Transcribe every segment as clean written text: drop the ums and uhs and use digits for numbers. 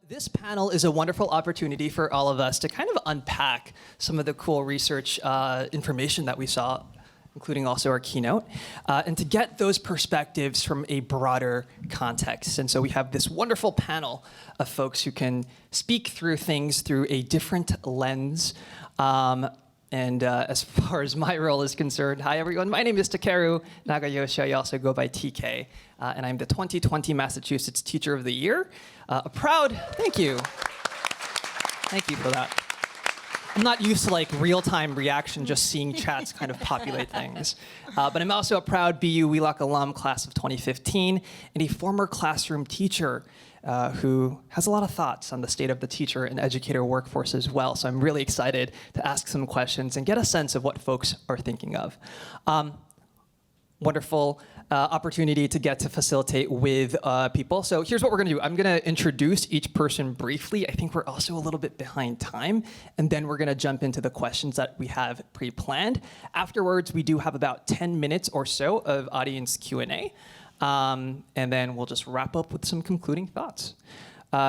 This panel is a wonderful opportunity for all of us to kind of unpack some of the cool research information that we saw, including also our keynote, and to get those perspectives from a broader context. And so we have this wonderful panel of folks who can speak through things through a different lens. As far as my role is concerned, hi everyone, my name is Takeru Nagayoshi. I also go by TK, and I'm the 2020 Massachusetts Teacher of the Year. Thank you. Thank you for that. I'm not used to like real-time reaction, just seeing chats kind of populate things. But I'm also a proud BU Wheelock alum, class of 2015, and a former classroom teacher who has a lot of thoughts on the state of the teacher and educator workforce as well. So I'm really excited to ask some questions and get a sense of what folks are thinking of. Wonderful opportunity to get to facilitate with people. So here's what we're gonna do. I'm gonna introduce each person briefly. I think we're also a little bit behind time. And then we're gonna jump into the questions that we have pre-planned. Afterwards, we do have about 10 minutes or so of audience Q&A. And then we'll just wrap up with some concluding thoughts.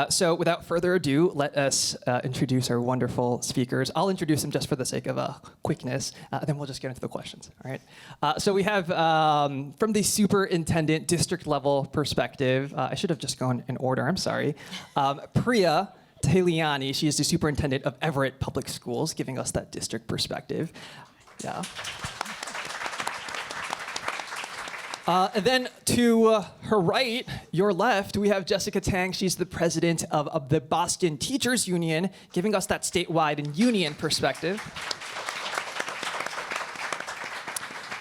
So without further ado, let us introduce our wonderful speakers. I'll introduce them just for the sake of quickness, then we'll just get into the questions, all right? So we have, from the superintendent district level perspective, I should have just gone in order, I'm sorry. Priya Tahiliani, she is the superintendent of Everett Public Schools, giving us that district perspective. Yeah. And then to her right, your left, we have Jessica Tang. She's the president of the Boston Teachers Union, giving us that statewide and union perspective.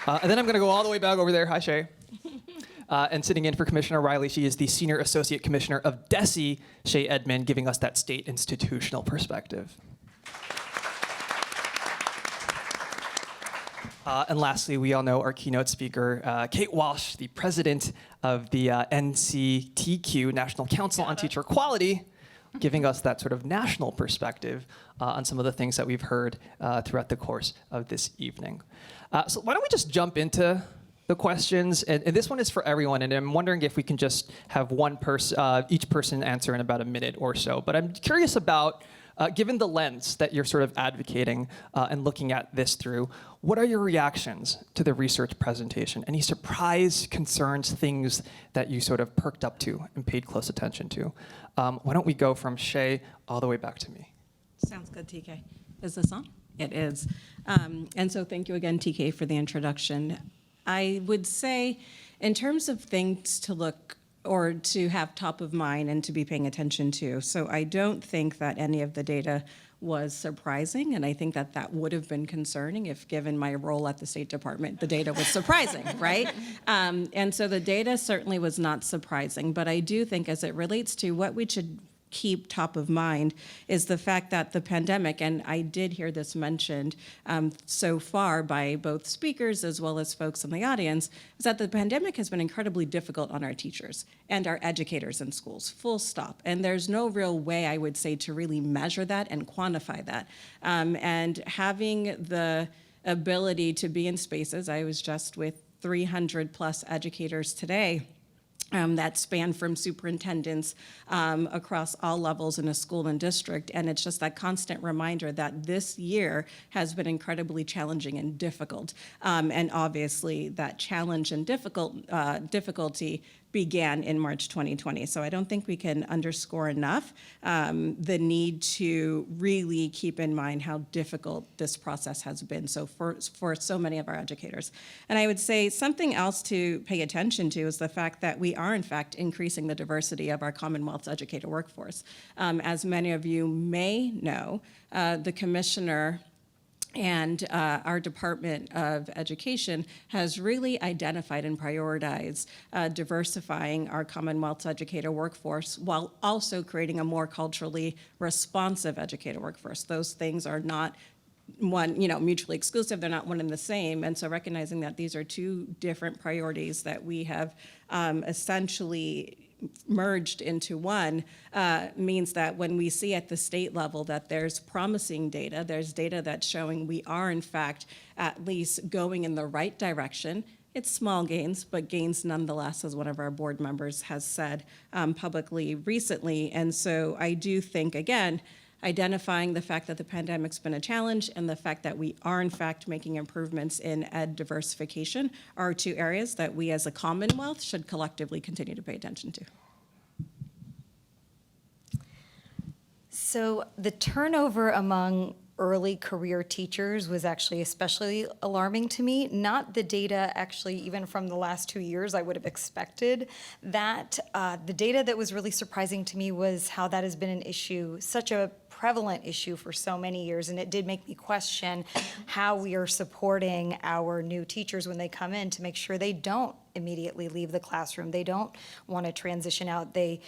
And then I'm going to go all the way back over there. Hi, Shay. And sitting in for Commissioner Riley, she is the Senior Associate Commissioner of DESE, Shay Edmond, giving us that state institutional perspective. And lastly, we all know our keynote speaker, Kate Walsh, the president of the NCTQ, National Council on Teacher Quality, giving us that sort of national perspective on some of the things that we've heard throughout the course of this evening. So why don't we just jump into the questions? And this one is for everyone, and I'm wondering if we can just have each person answer in about a minute or so. But I'm curious about, given the lens that you're sort of advocating and looking at this through, what are your reactions to the research presentation? Any surprise, concerns, things that you sort of perked up to and paid close attention to? Why don't we go from Shay all the way back to me? Sounds good, TK. Is this on? It is. And so thank you again, TK, for the introduction. I would say, in terms of things to look or to have top of mind and to be paying attention to. So I don't think that any of the data was surprising, and I think that that would have been concerning if, given my role at the State Department, the data was surprising, right? And so the data certainly was not surprising, but I do think as it relates to what we should keep top of mind is the fact that the pandemic, and I did hear this mentioned so far by both speakers as well as folks in the audience, is that the pandemic has been incredibly difficult on our teachers and our educators in schools, full stop. And there's no real way, I would say, to really measure that and quantify that. And having the ability to be in spaces, I was just with 300 plus educators today, that span from superintendents across all levels in a school and district. And it's just that constant reminder that this year has been incredibly challenging and difficult. And obviously that challenge and difficulty began in March 2020. So I don't think we can underscore enough the need to really keep in mind how difficult this process has been for so many of our educators. And I would say something else to pay attention to is the fact that we are in fact increasing the diversity of our Commonwealth's educator workforce. As many of you may know, the commissioner and our Department of Education has really identified and prioritized diversifying our Commonwealth's educator workforce while also creating a more culturally responsive educator workforce. Those things are not mutually exclusive, they're not one and the same. And so recognizing that these are two different priorities that we have essentially merged into one means that when we see at the state level that there's promising data, there's data that's showing we are in fact at least going in the right direction, It's small gains, but gains nonetheless, as one of our board members has said publicly recently. And so I do think, again, identifying the fact that the pandemic's been a challenge and the fact that we are in fact making improvements in ed diversification are two areas that we as a Commonwealth should collectively continue to pay attention to. So the turnover among early career teachers was actually especially alarming to me. Not the data actually even from the last 2 years I would have expected that. The data that was really surprising to me was how that has been an issue, such a prevalent issue for so many years, and it did make me question how we are supporting our new teachers when they come in to make sure they don't immediately leave the classroom. They don't want to transition out. They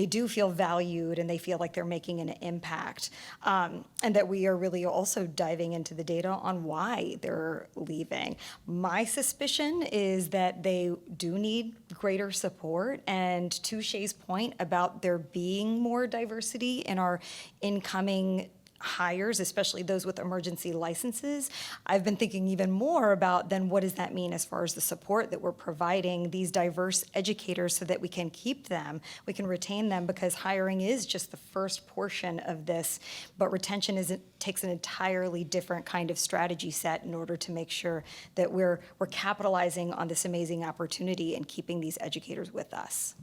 do feel valued and they feel like they're making an impact. And that we are really also diving into the data on why they're leaving. My suspicion is that they do need greater support. And to Shay's point about there being more diversity in our incoming hires, especially those with emergency licenses, I've been thinking even more about then what does that mean as far as the support that we're providing these diverse educators so that we can keep them, we can retain them, because hiring is just the first portion of this, but retention takes an entirely different kind of strategy set in order to make sure that we're capitalizing on this amazing opportunity and keeping these educators with us.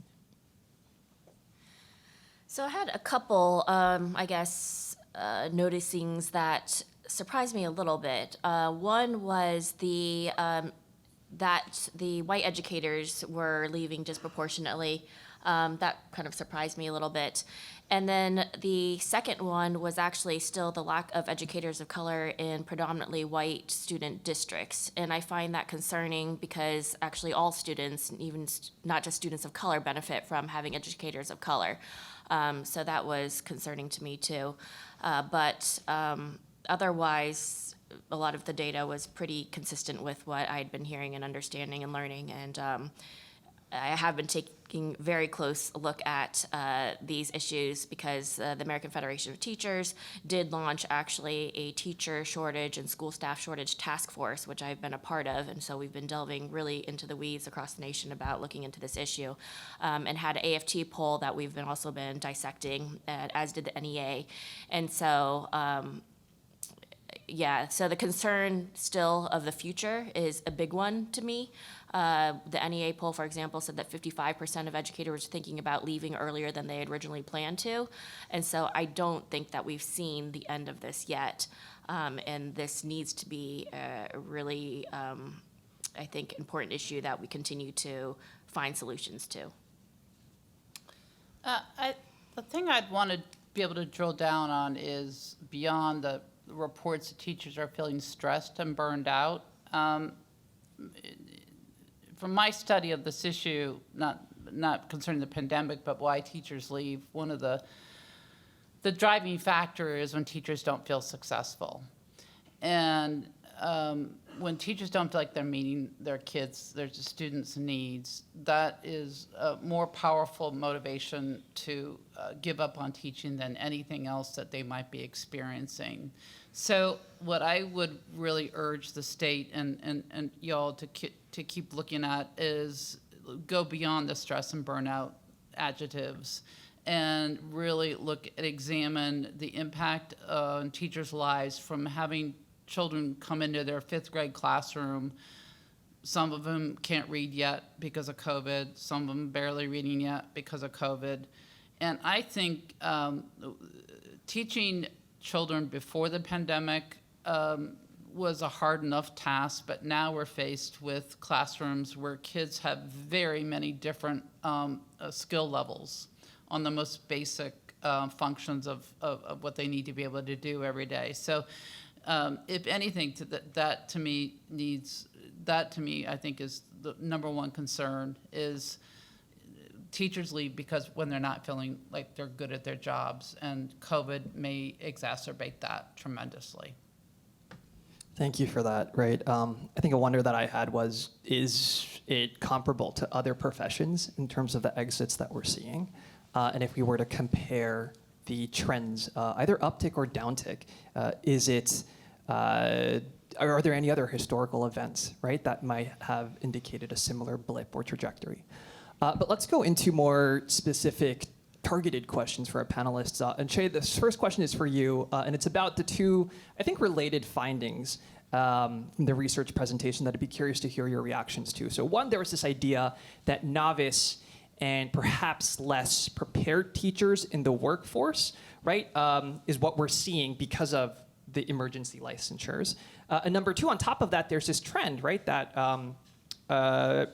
So I had a couple, noticings that surprised me a little bit. One was that the white educators were leaving disproportionately. That kind of surprised me a little bit. And then the second one was actually still the lack of educators of color in predominantly white student districts. And I find that concerning because actually all students, even not just students of color, benefit from having educators of color. So that was concerning to me too. But otherwise, a lot of the data was pretty consistent with what I had been hearing and understanding and learning. And I have been taking very close look at these issues because the American Federation of Teachers did launch actually a teacher shortage and school staff shortage task force, which I've been a part of. And so we've been delving really into the weeds across the nation about looking into this issue, and had an AFT poll that we've also been dissecting, as did the NEA. And so, so the concern still of the future is a big one to me. The NEA poll, for example, said that 55% of educators were thinking about leaving earlier than they had originally planned to. And so I don't think that we've seen the end of this yet. And this needs to be a really, I think, important issue that we continue to find solutions to. The thing I'd want to be able to drill down on is beyond the reports that teachers are feeling stressed and burned out. From my study of this issue, not concerning the pandemic, but why teachers leave, one of the driving factor is when teachers don't feel successful. And when teachers don't feel like they're meeting their kids, their students' needs, that is a more powerful motivation to give up on teaching than anything else that they might be experiencing. So what I would really urge the state and y'all to keep looking at is go beyond the stress and burnout adjectives and really examine the impact on teachers' lives from having children come into their 5th grade classroom. Some of them can't read yet because of COVID. Some of them barely reading yet because of COVID. And I think teaching children before the pandemic was a hard enough task, but now we're faced with classrooms where kids have very many different skill levels on the most basic functions of what they need to be able to do every day. So if anything, that to me, I think is the number one concern is teachers leave because when they're not feeling like they're good at their jobs, and COVID may exacerbate that tremendously. Thank you for that. Right. I think a wonder that I had was, is it comparable to other professions in terms of the exits that we're seeing? And if we were to compare the trends, either uptick or downtick, is it Are there any other historical events, right, that might have indicated a similar blip or trajectory? But let's go into more specific targeted questions for our panelists. And Shay, this first question is for you, and it's about the two, I think, related findings from the research presentation that I'd be curious to hear your reactions to. So one, there was this idea that novice and perhaps less prepared teachers in the workforce, right, is what we're seeing because of the emergency licensures. And number two, on top of that, there's this trend, right, that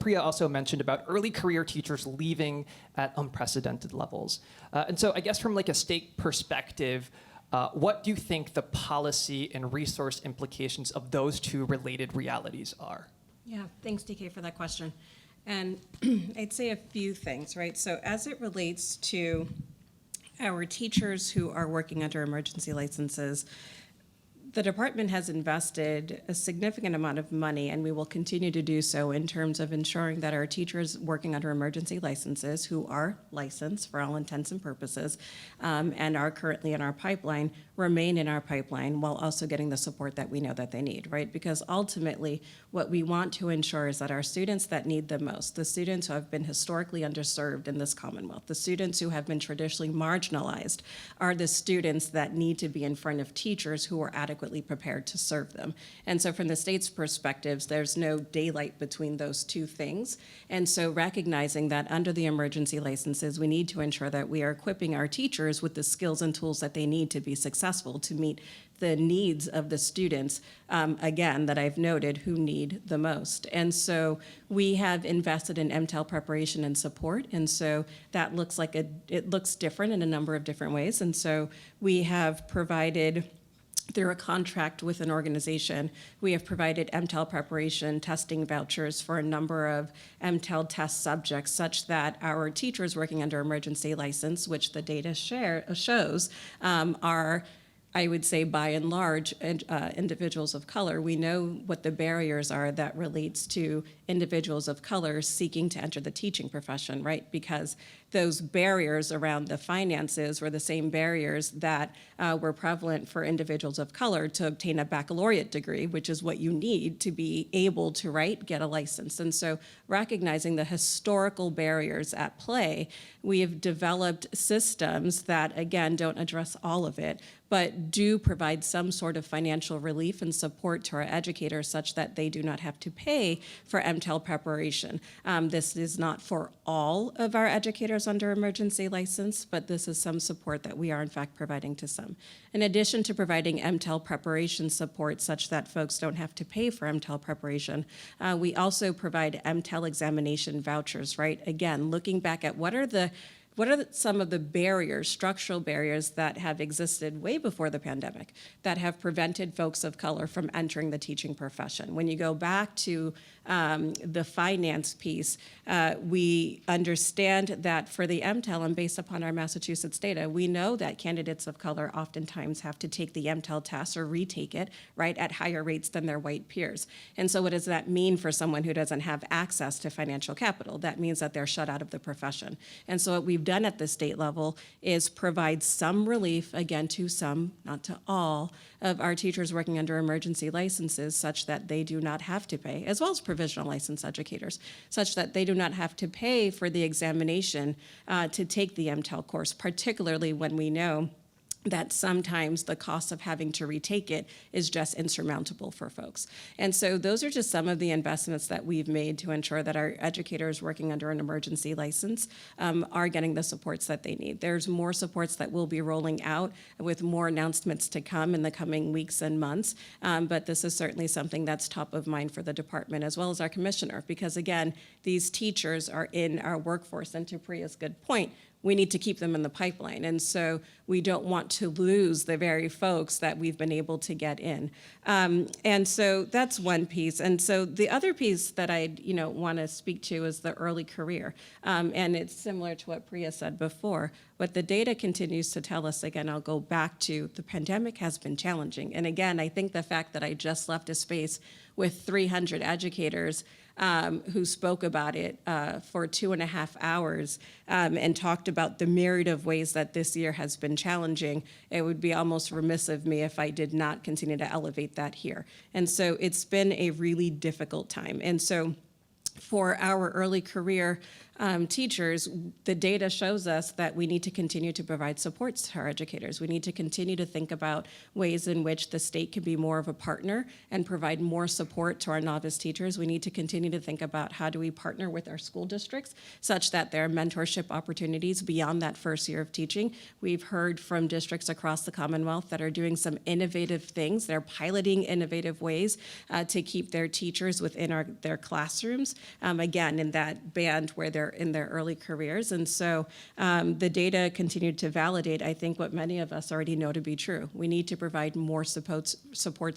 Priya also mentioned about early career teachers leaving at unprecedented levels. And so I guess from like a state perspective, what do you think the policy and resource implications of those two related realities are? Yeah, thanks, DK, for that question. And I'd say a few things, right? So as it relates to our teachers who are working under emergency licenses, the department has invested a significant amount of money, and we will continue to do so in terms of ensuring that our teachers working under emergency licenses, who are licensed for all intents and purposes, and are currently in our pipeline, remain in our pipeline while also getting the support that we know that they need, right? Because ultimately, what we want to ensure is that our students that need the most, the students who have been historically underserved in this Commonwealth, the students who have been traditionally marginalized, are the students that need to be in front of teachers who are adequately prepared to serve them. And so from the state's perspectives, there's no daylight between those two things. And so recognizing that under the emergency licenses, we need to ensure that we are equipping our teachers with the skills and tools that they need to be successful, to meet the needs of the students, again, that I've noted, who need the most. And so we have invested in MTEL preparation and support, and so that looks like it looks different in a number of different ways. And so we have provided, through a contract with an organization, we have provided MTEL preparation testing vouchers for a number of MTEL test subjects, such that our teachers working under emergency license, which the data shows, are, I would say, by and large, individuals of color. We know what the barriers are that relates to individuals of color seeking to enter the teaching profession, right? Because those barriers around the finances were the same barriers that were prevalent for individuals of color to obtain a baccalaureate degree, which is what you need to be able to, right, get a license. And so recognizing the historical barriers at play, we have developed systems that, again, don't address all of it, but do provide some sort of financial relief and support to our educators such that they do not have to pay for MTEL preparation. This is not for all of our educators under emergency license, but this is some support that we are in fact providing to some. In addition to providing MTEL preparation support such that folks don't have to pay for MTEL preparation, we also provide MTEL examination vouchers, right? Again, looking back at what are some of the barriers, structural barriers that have existed way before the pandemic that have prevented folks of color from entering the teaching profession? When you go back to the finance piece, we understand that for the MTEL, and based upon our Massachusetts data, we know that candidates of color oftentimes have to take the MTEL test or retake it, right, at higher rates than their white peers. And so what does that mean for someone who doesn't have access to financial capital? That means that they're shut out of the profession. And so what we've done at the state level is provide some relief, again, to some, not to all, of our teachers working under emergency licenses such that they do not have to pay, as well as provisional license educators, such that they do not have to pay for the examination to take the MTEL course, particularly when we know that sometimes the cost of having to retake it is just insurmountable for folks. And so those are just some of the investments that we've made to ensure that our educators working under an emergency license are getting the supports that they need. There's more supports that we'll be rolling out with more announcements to come in the coming weeks and months, but this is certainly something that's top of mind for the department as well as our commissioner, because again, these teachers are in our workforce, and to Priya's good point, we need to keep them in the pipeline. And so we don't want to lose the very folks that we've been able to get in. And so that's one piece. And so the other piece that I want to speak to is the early career. And it's similar to what Priya said before. What the data continues to tell us, again, I'll go back to the pandemic has been challenging. And again, I think the fact that I just left a space with 300 educators who spoke about it for 2.5 hours and talked about the myriad of ways that this year has been challenging, it would be almost remiss of me if I did not continue to elevate that here. And so it's been a really difficult time. And so for our early career teachers, the data shows us that we need to continue to provide supports to our educators. We need to continue to think about ways in which the state can be more of a partner and provide more support to our novice teachers. We need to continue to think about how do we partner with our school districts such that there are mentorship opportunities beyond that first year of teaching. We've heard from districts across the Commonwealth that are doing some innovative things. They're piloting innovative ways to keep their teachers within their classrooms, again, in that band where they're in their early careers. And so the data continued to validate, I think, what many of us already know to be true. We need to provide more supports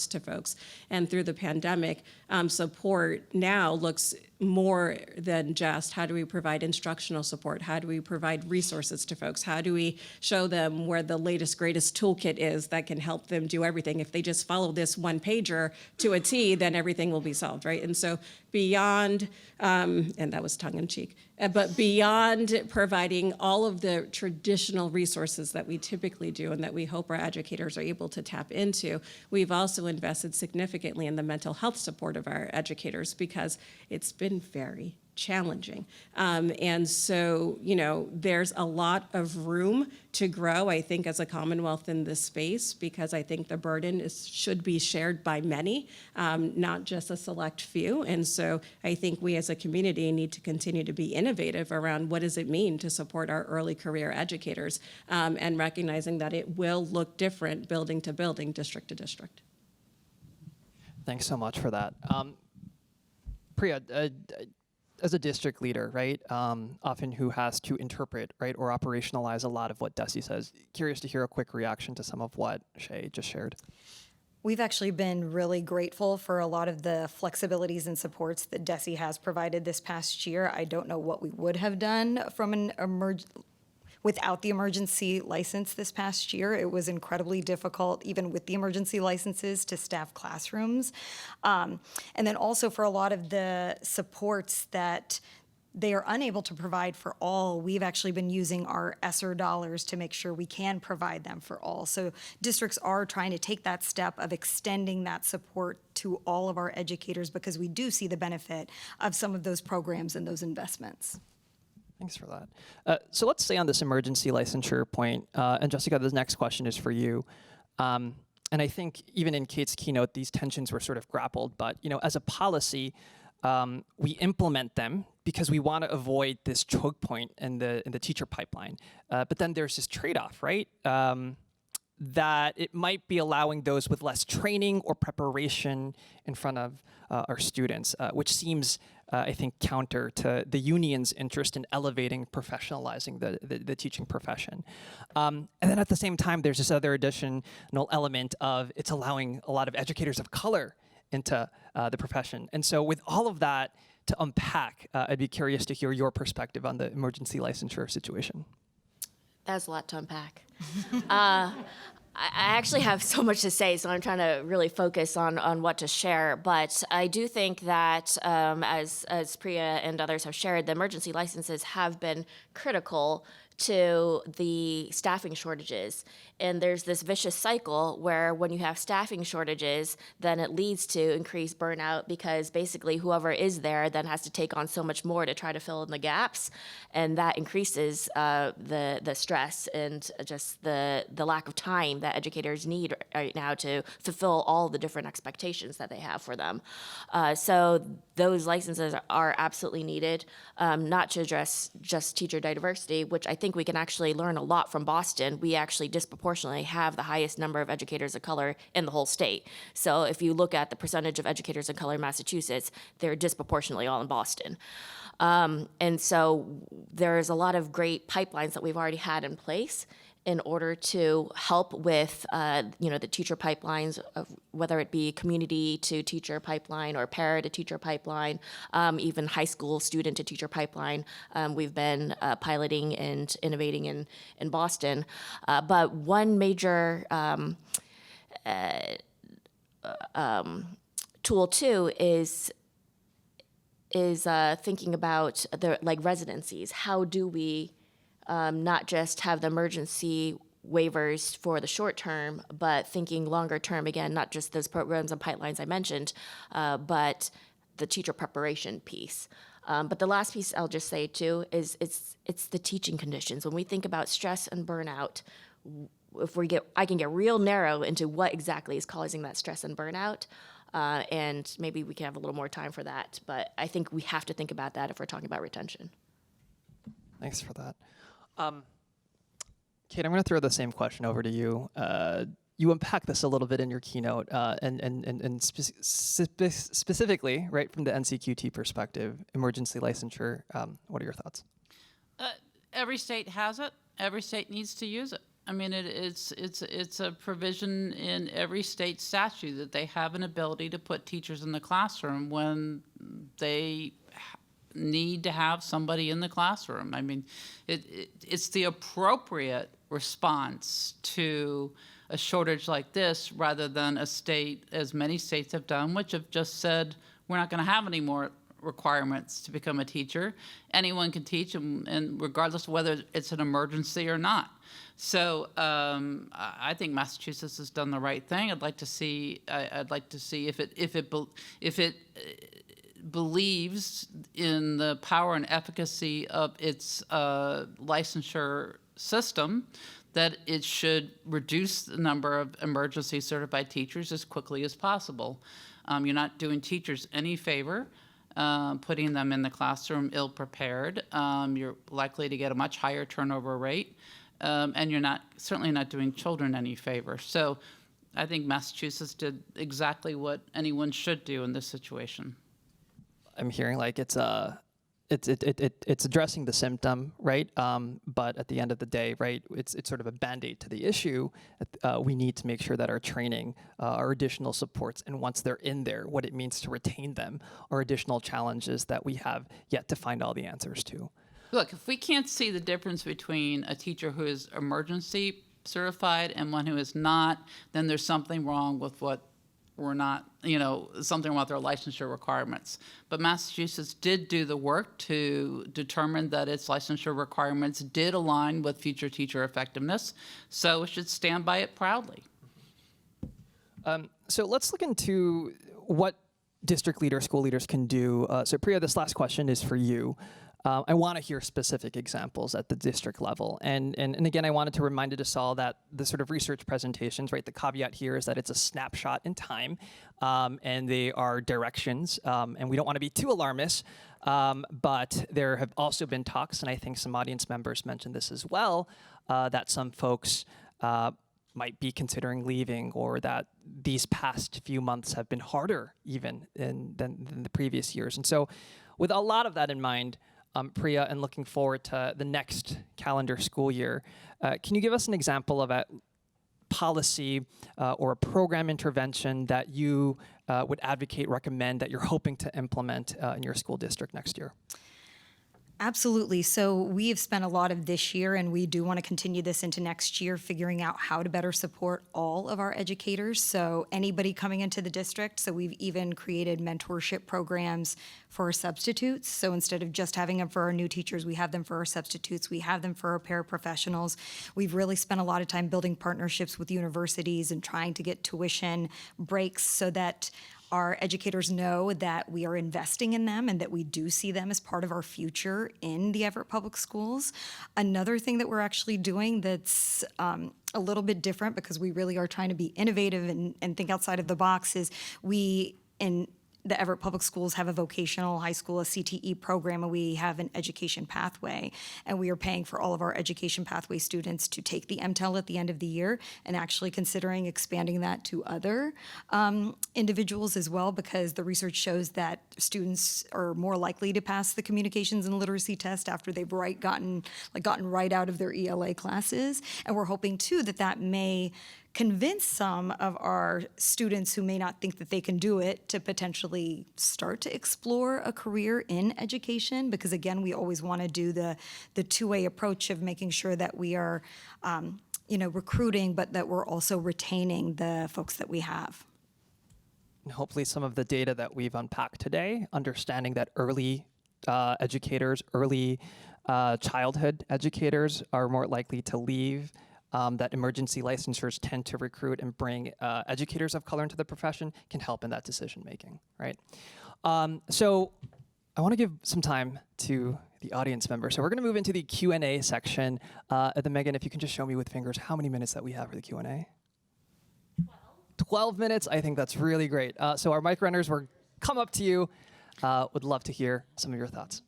to folks. And through the pandemic, support now looks more than just how do we provide instructional support? How do we provide resources to folks? How do we show them where the latest, greatest toolkit is that can help them do everything? If they just follow this one pager to a T, then everything will be solved, right? And so beyond, and that was tongue in cheek, but beyond providing all of the traditional resources that we typically do and that we hope our educators are able to tap into, we've also invested significantly in the mental health support of our educators because it's been very challenging. And so, there's a lot of room to grow, I think, as a Commonwealth in this space, because I think the burden should be shared by many, not just a select few. And so I think we as a community need to continue to be innovative around what does it mean to support our early career educators, and recognizing that it will look different building to building, district to district. Thanks so much for that. Priya, as a district leader, right, often who has to interpret, right, or operationalize a lot of what DESE says, curious to hear a quick reaction to some of what Shay just shared. We've actually been really grateful for a lot of the flexibilities and supports that DESE has provided this past year. I don't know what we would have done from without the emergency license this past year. It was incredibly difficult, even with the emergency licenses, to staff classrooms. And then also for a lot of the supports that they are unable to provide for all, we've actually been using our ESSER dollars to make sure we can provide them for all. So districts are trying to take that step of extending that support to all of our educators because we do see the benefit of some of those programs and those investments. Thanks for that. So let's stay on this emergency licensure point. And Jessica, this next question is for you. And I think even in Kate's keynote, these tensions were sort of grappled. But as a policy, we implement them because we want to avoid this choke point in the teacher pipeline. But then there's this trade-off, right? That it might be allowing those with less training or preparation in front of our students, which seems, I think, counter to the union's interest in elevating, professionalizing the teaching profession. And then at the same time, there's this other additional element of it's allowing a lot of educators of color into the profession. And so with all of that to unpack, I'd be curious to hear your perspective on the emergency licensure situation. That's a lot to unpack. I actually have so much to say, so I'm trying to really focus on what to share. But I do think that, as Priya and others have shared, the emergency licenses have been critical to the staffing shortages. And there's this vicious cycle where when you have staffing shortages, then it leads to increased burnout because basically whoever is there then has to take on so much more to try to fill in the gaps. And that increases the stress and just the lack of time that educators need right now to fulfill all the different expectations that they have for them. So those licenses are absolutely needed, not to address just teacher diversity, which I think we can actually learn a lot from Boston. We actually disproportionately have the highest number of educators of color in the whole state. So if you look at the percentage of educators of color in Massachusetts, they're disproportionately all in Boston. And so there's a lot of great pipelines that we've already had in place in order to help with, the teacher pipelines, of whether it be community to teacher pipeline or para to teacher pipeline, even high school student to teacher pipeline. We've been piloting and innovating in Boston. But one major tool too is is thinking about the residencies. How do we not just have the emergency waivers for the short term, but thinking longer term, again, not just those programs and pipelines I mentioned, but the teacher preparation piece. But the last piece I'll just say too is it's the teaching conditions. When we think about stress and burnout, I can get real narrow into what exactly is causing that stress and burnout, and maybe we can have a little more time for that. But I think we have to think about that if we're talking about retention. Thanks for that. Kate, I'm going to throw the same question over to you. You unpack this a little bit in your keynote, and specifically, right, from the NCQT perspective, emergency licensure. What are your thoughts? Every state has it. Every state needs to use it. I mean, it's a provision in every state statute that they have an ability to put teachers in the classroom when they need to have somebody in the classroom. I mean, it's the appropriate response to a shortage like this, rather than a state, as many states have done, which have just said, we're not going to have any more requirements to become a teacher. Anyone can teach, and regardless of whether it's an emergency or not. So I think Massachusetts has done the right thing. I'd like to see if it believes in the power and efficacy of its licensure system, that it should reduce the number of emergency certified teachers as quickly as possible. You're not doing teachers any favor putting them in the classroom ill-prepared. You're likely to get a much higher turnover rate, and you're certainly not doing children any favor. So I think Massachusetts did exactly what anyone should do in this situation. I'm hearing like it's addressing the symptom, right? But at the end of the day, right, it's sort of a Band-Aid to the issue. We need to make sure that our training, our additional supports, and once they're in there, what it means to retain them, are additional challenges that we have yet to find all the answers to. Look, if we can't see the difference between a teacher who is emergency certified and one who is not, then there's something wrong with what we're not, something about their licensure requirements. But Massachusetts did do the work to determine that its licensure requirements did align with future teacher effectiveness, so it should stand by it proudly. So let's look into what district leaders, school leaders can do. So Priya, this last question is for you. I want to hear specific examples at the district level. And again, I wanted to remind us all that the sort of research presentations, right, the caveat here is that it's a snapshot in time, and they are directions, and we don't want to be too alarmist, but there have also been talks, and I think some audience members mentioned this as well, that some folks might be considering leaving, or that these past few months have been harder even than the previous years. And so with a lot of that in mind, Priya, and looking forward to the next calendar school year, can you give us an example of a policy or a program intervention that you would advocate, recommend, that you're hoping to implement in your school district next year? Absolutely. So we have spent a lot of this year, and we do want to continue this into next year, figuring out how to better support all of our educators. So anybody coming into the district, so we've even created mentorship programs for our substitutes. So instead of just having them for our new teachers, we have them for our substitutes. We have them for our paraprofessionals. We've really spent a lot of time building partnerships with universities and trying to get tuition breaks so that our educators know that we are investing in them and that we do see them as part of our future in the Everett Public Schools. Another thing that we're actually doing that's a little bit different, because we really are trying to be innovative and think outside of the box, is we, in the Everett Public Schools, have a vocational high school, a CTE program, and we have an education pathway. And we are paying for all of our education pathway students to take the MTEL at the end of the year, and actually considering expanding that to other individuals as well, because the research shows that students are more likely to pass the communications and literacy test after they've gotten right out of their ELA classes. And we're hoping too that may convince some of our students who may not think that they can do it to potentially start to explore a career in education, because again, we always want to do the two-way approach of making sure that we are recruiting, but that we're also retaining the folks that we have. and hopefully some of the data that we've unpacked today, understanding that early educators, early childhood educators are more likely to leave, that emergency licensures tend to recruit and bring educators of color into the profession can help in that decision making, right? So I want to give some time to the audience members. So we're going to move into the Q&A section. Then Megan, if you can just show me with fingers how many minutes that we have for the Q&A. 12 minutes. I think that's really great. So our mic runners, we're come up to you. Would love to hear some of your thoughts.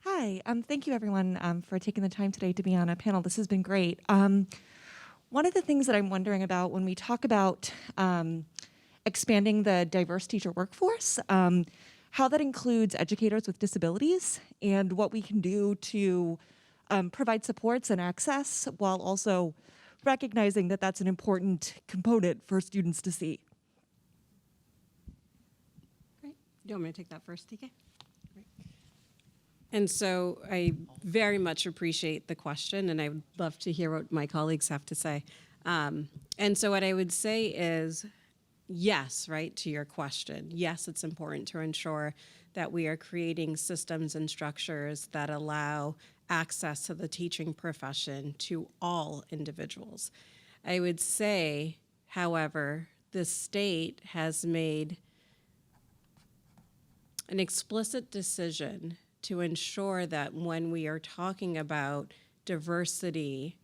Hi, thank you everyone for taking the time today to be on a panel. This has been great. One of the things that I'm wondering about when we talk about expanding the diverse teacher workforce, how that includes educators with disabilities and what we can do to provide supports and access while also recognizing that that's an important component for students to see. Great. Do you want me to take that first, TK? Great. And so I very much appreciate the question, and I would love to hear what my colleagues have to say. And so what I would say is, yes, right, to your question. Yes, it's important to ensure that we are creating systems and structures that allow access to the teaching profession to all individuals. I would say, however, the state has made an explicit decision to ensure that when we are talking about diversity,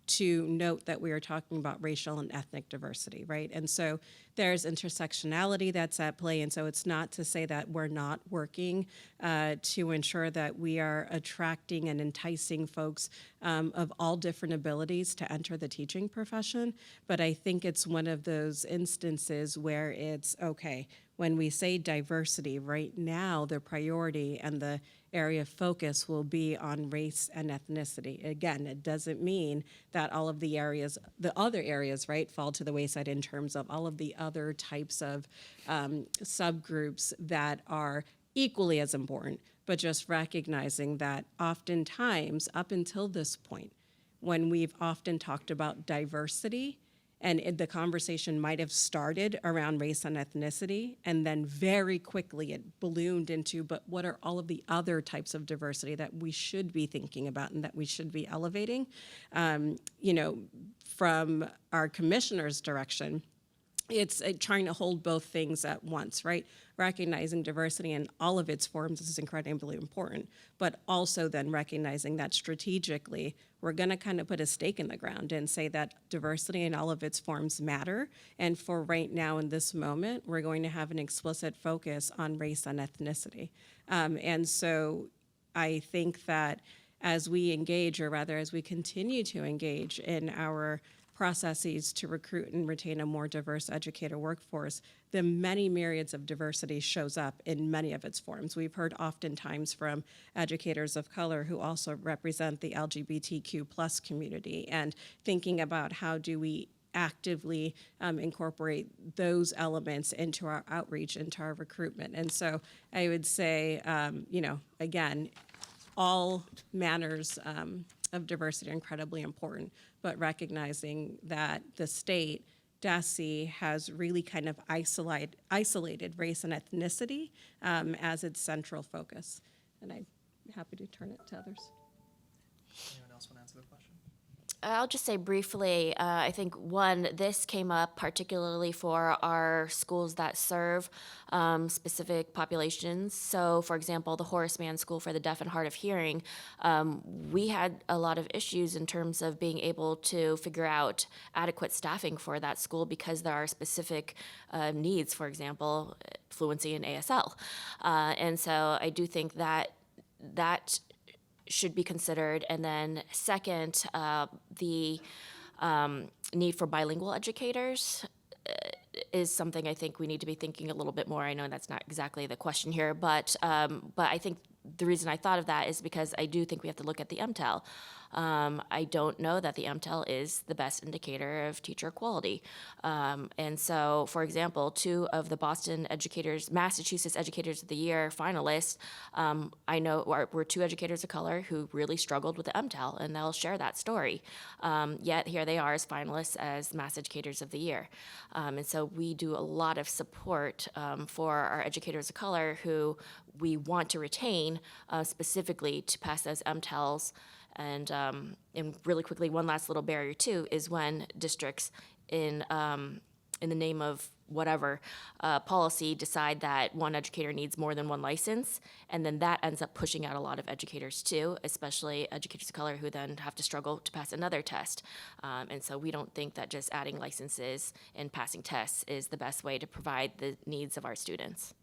to note that we are talking about racial and ethnic diversity, right? And so there's intersectionality that's at play. And so it's not to say that we're not working to ensure that we are attracting and enticing folks of all different abilities to enter the teaching profession. But I think it's one of those instances where it's, okay, when we say diversity, right now the priority and the area of focus will be on race and ethnicity. Again, it doesn't mean that all of the areas, the other areas, right, fall to the wayside in terms of all of the other types of subgroups that are equally as important, but just recognizing that oftentimes, up until this point, when we've often talked about diversity, and the conversation might have started around race and ethnicity, and then very quickly it ballooned into, but what are all of the other types of diversity that we should be thinking about and that we should be elevating? From our commissioner's direction, it's trying to hold both things at once, right? Recognizing diversity in all of its forms is incredibly important, but also then recognizing that strategically, we're gonna kind of put a stake in the ground and say that diversity in all of its forms matter. And for right now in this moment, we're going to have an explicit focus on race and ethnicity. And so I think that as we engage, or rather as we continue to engage in our processes to recruit and retain a more diverse educator workforce, the many myriads of diversity shows up in many of its forms. We've heard oftentimes from educators of color who also represent the LGBTQ plus community, and thinking about how do we actively incorporate those elements into our outreach, into our recruitment. And so I would say, again, all manners of diversity are incredibly important, but recognizing that the state, DESE, has really kind of isolated race and ethnicity as its central focus. And I'm happy to turn it to others. Anyone else want to answer the question? I'll just say briefly, I think, one, this came up particularly for our schools that serve specific populations. So, for example, the Horace Mann School for the Deaf and Hard of Hearing, we had a lot of issues in terms of being able to figure out adequate staffing for that school because there are specific needs, for example, fluency in ASL. And so I do think that should be considered. And then second, the need for bilingual educators is something I think we need to be thinking a little bit more. I know that's not exactly the question here, but I think the reason I thought of that is because I do think we have to look at the MTEL. I don't know that the MTEL is the best indicator of teacher quality. And so, for example, 2 of the Massachusetts Educators of the Year finalists, I know were 2 educators of color who really struggled with the MTEL, and they'll share that story. Yet here they are as finalists as Mass Educators of the Year. And so we do a lot of support for our educators of color who we want to retain specifically to pass those MTELs. And really quickly, one last little barrier too is when districts in the name of whatever policy decide that one educator needs more than one license, and then that ends up pushing out a lot of educators too, especially educators of color who then have to struggle to pass another test. And so we don't think that just adding licenses and passing tests is the best way to provide the needs of our students.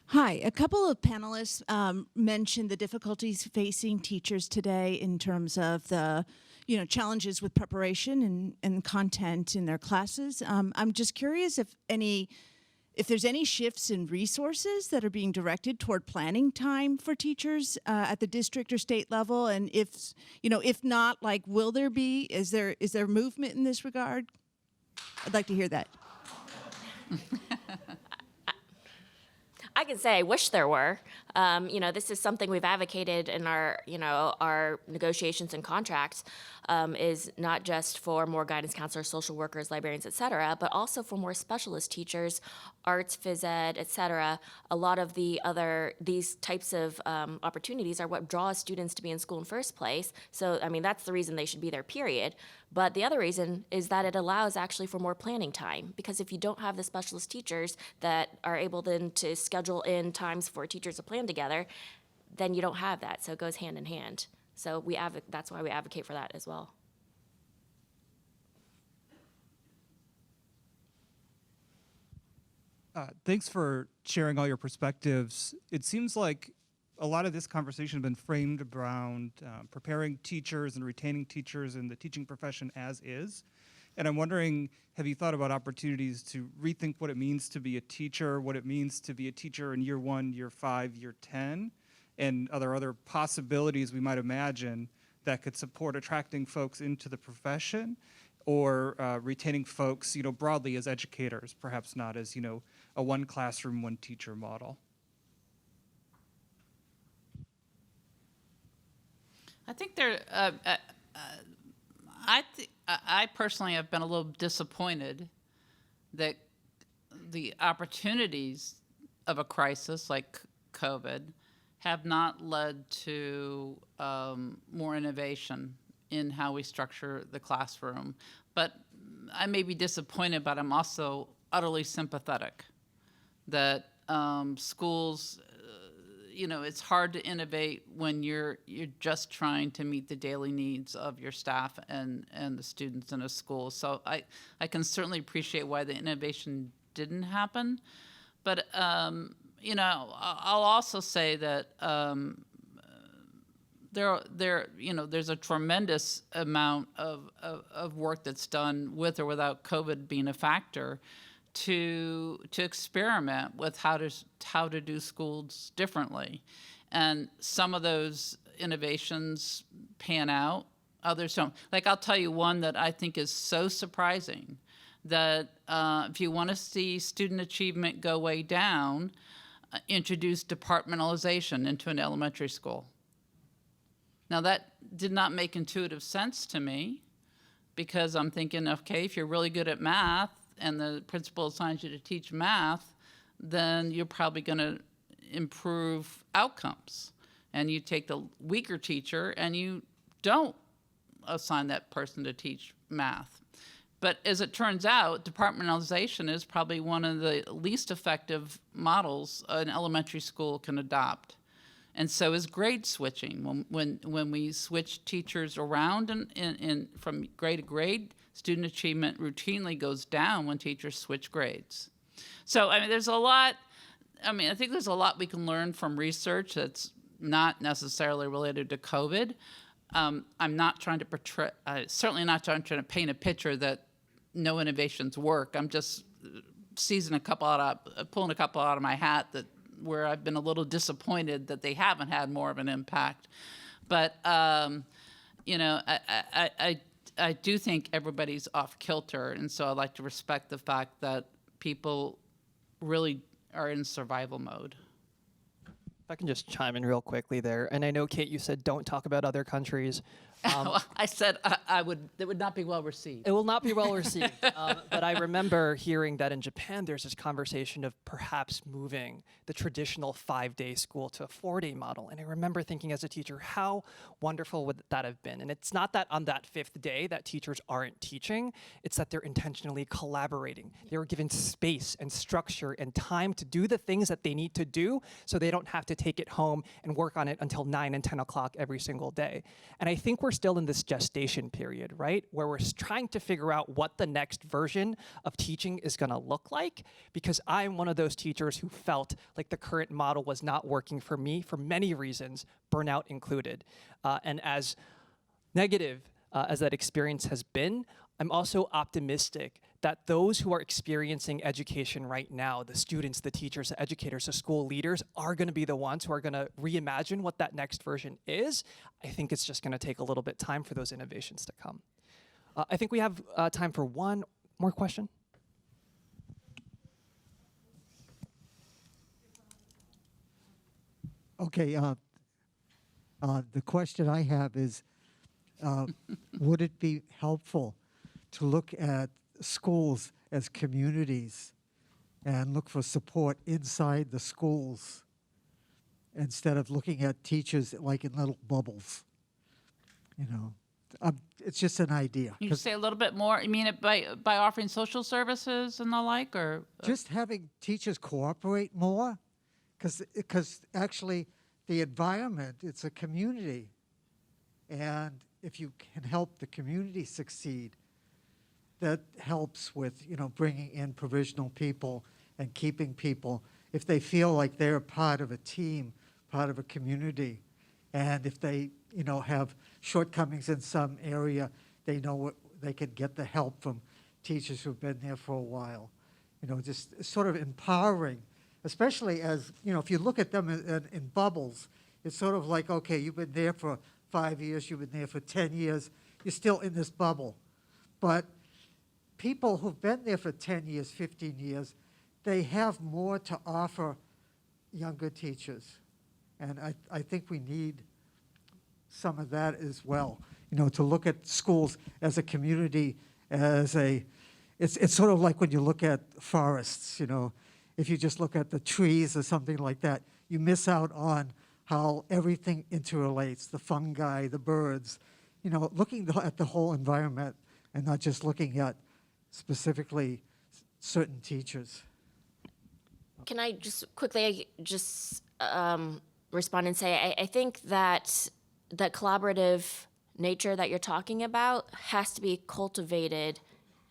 Hi, a couple of panelists mentioned the difficulties facing teachers today in terms of the, challenges with preparation and content in their classes. I'm just curious if there's any shifts in resources that are being directed toward planning time for teachers at the district or state level, and if not, will there be? Is there movement in this regard? I'd like to hear that. I can say I wish there were. This is something we've advocated in our negotiations and contracts, is not just for more guidance counselors, social workers, librarians, et cetera, but also for more specialist teachers, arts, phys ed, et cetera. A lot of these types of opportunities are what draws students to be in school in the first place. So, that's the reason they should be there, period. But the other reason is that it allows actually for more planning time, because if you don't have the specialist teachers that are able then to schedule in times for teachers to plan together, then you don't have that. So it goes hand in hand. So that's why we advocate for that as well. Thanks for sharing all your perspectives. It seems like a lot of this conversation has been framed around preparing teachers and retaining teachers in the teaching profession as is. And I'm wondering, have you thought about opportunities to rethink what it means to be a teacher, what it means to be a teacher in year 1, year 5, year 10, and other possibilities we might imagine that could support attracting folks into the profession, or retaining folks, broadly as educators, perhaps not as, a one classroom, one teacher model? I think I personally have been a little disappointed that the opportunities of a crisis like COVID have not led to more innovation in how we structure the classroom. But I may be disappointed, but I'm also utterly sympathetic that schools, it's hard to innovate when you're just trying to meet the daily needs of your staff and the students in a school. So I can certainly appreciate why the innovation didn't happen. But, I'll also say that there's a tremendous amount of work that's done with or without COVID being a factor to experiment with how to do schools differently. And some of those innovations pan out, others don't. Like, I'll tell you one that I think is so surprising, that if you want to see student achievement go way down, introduce departmentalization into an elementary school. Now, that did not make intuitive sense to me, because I'm thinking, okay, if you're really good at math and the principal assigns you to teach math, then you're probably going to improve outcomes. And you take the weaker teacher and you don't assign that person to teach math. But as it turns out, departmentalization is probably one of the least effective models an elementary school can adopt. And so is grade switching. When we switch teachers around from grade to grade, student achievement routinely goes down when teachers switch grades. So, there's a lot, I think there's a lot we can learn from research that's not necessarily related to COVID. I'm not trying to portray, certainly not trying to paint a picture that no innovations work. I'm just pulling a couple out of my hat that where I've been a little disappointed that they haven't had more of an impact. But you know, I do think everybody's off kilter, and so I like to respect the fact that people really are in survival mode. If I can just chime in real quickly there, and I know, Kate, you said don't talk about other countries. I said it would not be well received. It will not be well received. But I remember hearing that in Japan, there's this conversation of perhaps moving the traditional 5-day school to a 4-day model. And I remember thinking as a teacher, how wonderful would that have been? And it's not that on that 5th day that teachers aren't teaching, it's that they're intentionally collaborating. They were given space and structure and time to do the things that they need to do so they don't have to take it home and work on it until 9 and 10 o'clock every single day. And I think we're still in this gestation period, right? Where we're trying to figure out what the next version of teaching is gonna look like, because I'm one of those teachers who felt like the current model was not working for me for many reasons, burnout included. And as negative as that experience has been, I'm also optimistic that those who are experiencing education right now, the students, the teachers, the educators, the school leaders, are gonna be the ones who are gonna reimagine what that next version is. I think it's just gonna take a little bit time for those innovations to come. I think we have time for one more question. Okay, the question I have is, would it be helpful to look at schools as communities and look for support inside the schools instead of looking at teachers like in little bubbles? You know, it's just an idea. Can you say a little bit more? You mean it by offering social services and the like, or just having teachers cooperate more, because actually the environment, it's a community, and if you can help the community succeed, that helps with, you know, bringing in provisional people and keeping people, if they feel like they're part of a team, part of a community, and if they, you know, have shortcomings in some area, they know what they can get the help from teachers who've been there for a while. You know, just sort of empowering, especially as, you know, if you look at them in bubbles, it's sort of like, okay, you've been there for 5 years, you've been there for 10 years, you're still in this bubble. But people who've been there for 10 years, 15 years, they have more to offer younger teachers. And I think we need some of that as well, you know, to look at schools as a community, as a, it's sort of like when you look at forests, you know, if you just look at the trees or something like that, you miss out on how everything interrelates, the fungi, the birds, you know, looking at the whole environment and not just looking at specifically certain teachers. Can I just quickly respond and say, I think that the collaborative nature that you're talking about has to be cultivated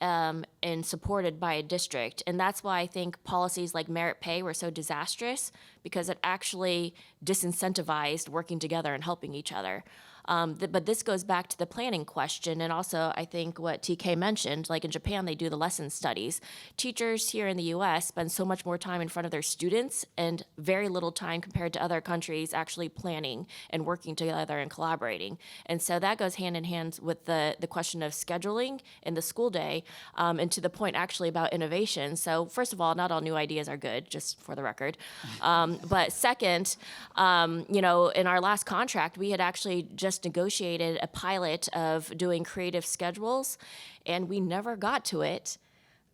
and supported by a district. And that's why I think policies like merit pay were so disastrous, because it actually disincentivized working together and helping each other. But this goes back to the planning question, and also I think what TK mentioned, like in Japan, they do the lesson studies. Teachers here in the US spend so much more time in front of their students and very little time compared to other countries actually planning and working together and collaborating. And so that goes hand in hand with the question of scheduling in the school day, and to the point actually about innovation. So first of all, not all new ideas are good, just for the record. But second, you know, in our last contract, we had actually just negotiated a pilot of doing creative schedules, and we never got to it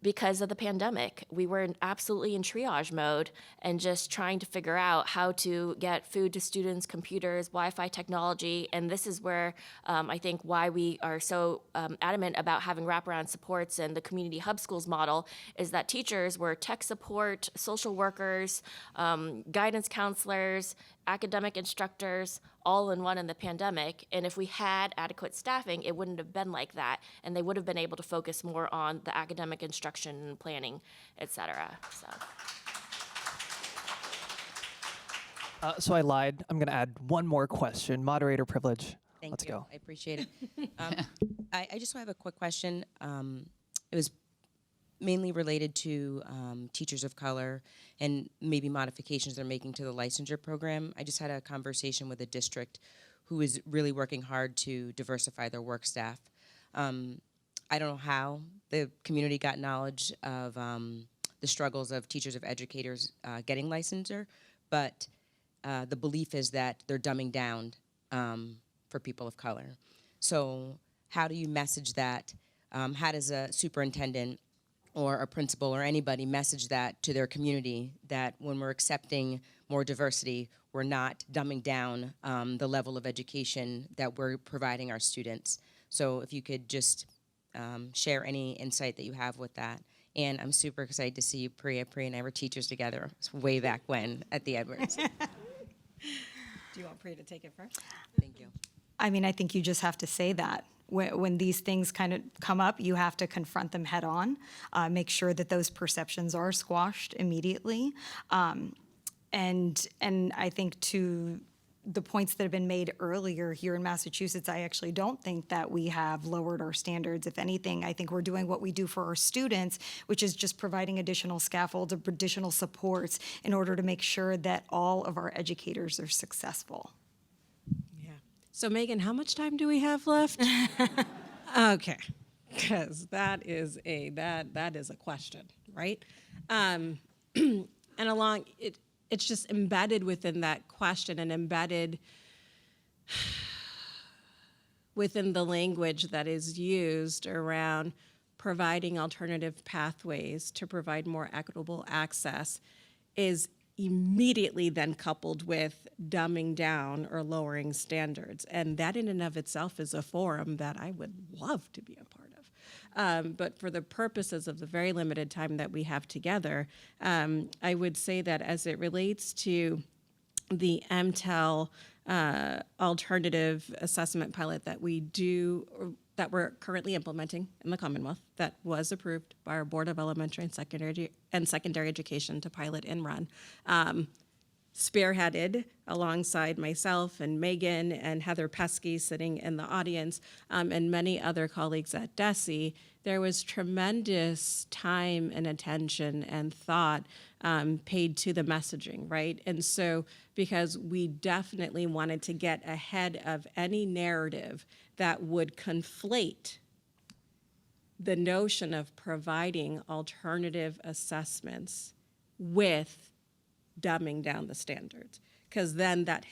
because of the pandemic. We were absolutely in triage mode and just trying to figure out how to get food to students, computers, Wi-Fi technology. And this is where I think why we are so adamant about having wraparound supports and the community hub schools model is that teachers were tech support, social workers, guidance counselors, academic instructors, all in one in the pandemic. And if we had adequate staffing, it wouldn't have been like that. And they would have been able to focus more on the academic instruction and planning, et cetera. So I lied. I'm going to add one more question. Moderator privilege. Let's go. I appreciate it. I just have a quick question. It was mainly related to teachers of color and maybe modifications they're making to the licensure program. I just had a conversation with a district who is really working hard to diversify their work staff. I don't know how the community got knowledge of the struggles of teachers of educators getting licensure, but the belief is that they're dumbing down for people of color. So how do you message that? How does a superintendent or a principal or anybody message that to their community, that when we're accepting more diversity, we're not dumbing down the level of education that we're providing our students? So if you could just share any insight that you have with that. And I'm super excited to see you, Priya. Priya and I were teachers together way back when at the Edwards. Do you want Priya to take it first? Thank you. I mean, I think you just have to say that. When these things kind of come up, you have to confront them head on, make sure that those perceptions are squashed immediately. And I think to the points that have been made earlier here in Massachusetts, I actually don't think that we have lowered our standards. If anything, I think we're doing what we do for our students, which is just providing additional scaffolds, additional supports in order to make sure that all of our educators are successful. So Megan, how much time do we have left? Okay, because that is a question, right? And along it's just embedded within that question and embedded within the language that is used around providing alternative pathways to provide more equitable access is immediately then coupled with dumbing down or lowering standards. And that in and of itself is a forum that I would love to be a part of. But for the purposes of the very limited time that we have together, I would say that as it relates to the MTEL alternative assessment pilot that we do, that we're currently implementing in the Commonwealth, that was approved by our Board of Elementary and Secondary Education to pilot and run, spearheaded alongside myself and Megan and Heather Pesky sitting in the audience, and many other colleagues at DESE. There was tremendous time and attention and thought paid to the messaging, right? And so because we definitely wanted to get ahead of any narrative that would conflate the notion of providing alternative assessments with dumbing down the standards, because then that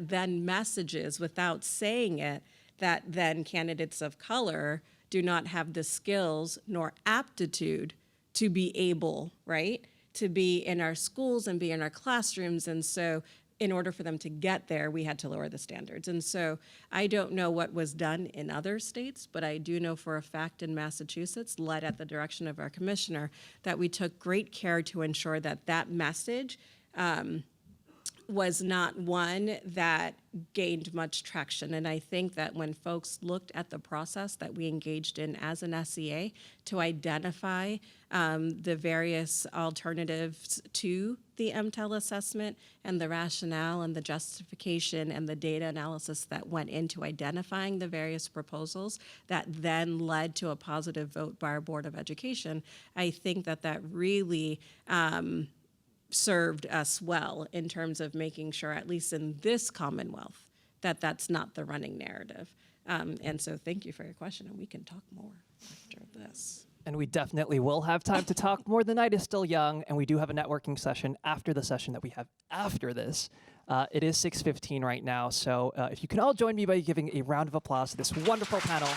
then messages without saying it that then candidates of color do not have the skills nor aptitude to be able, right, to be in our schools and be in our classrooms. And so in order for them to get there, we had to lower the standards. And so I don't know what was done in other states, but I do know for a fact in Massachusetts, led at the direction of our commissioner, that we took great care to ensure that that message was not one that gained much traction. And I think that when folks looked at the process that we engaged in as an SEA to identify the various alternatives to the MTEL assessment and the rationale and the justification and the data analysis that went into identifying the various proposals that then led to a positive vote by our Board of Education, I think that that really served us well in terms of making sure, at least in this Commonwealth, that that's not the running narrative. And so thank you for your question, and we can talk more after this. And we definitely will have time to talk more. The night is still young, and we do have a networking session after the session that we have after this. It is 6:15 right now, so if you can all join me by giving a round of applause to this wonderful panel.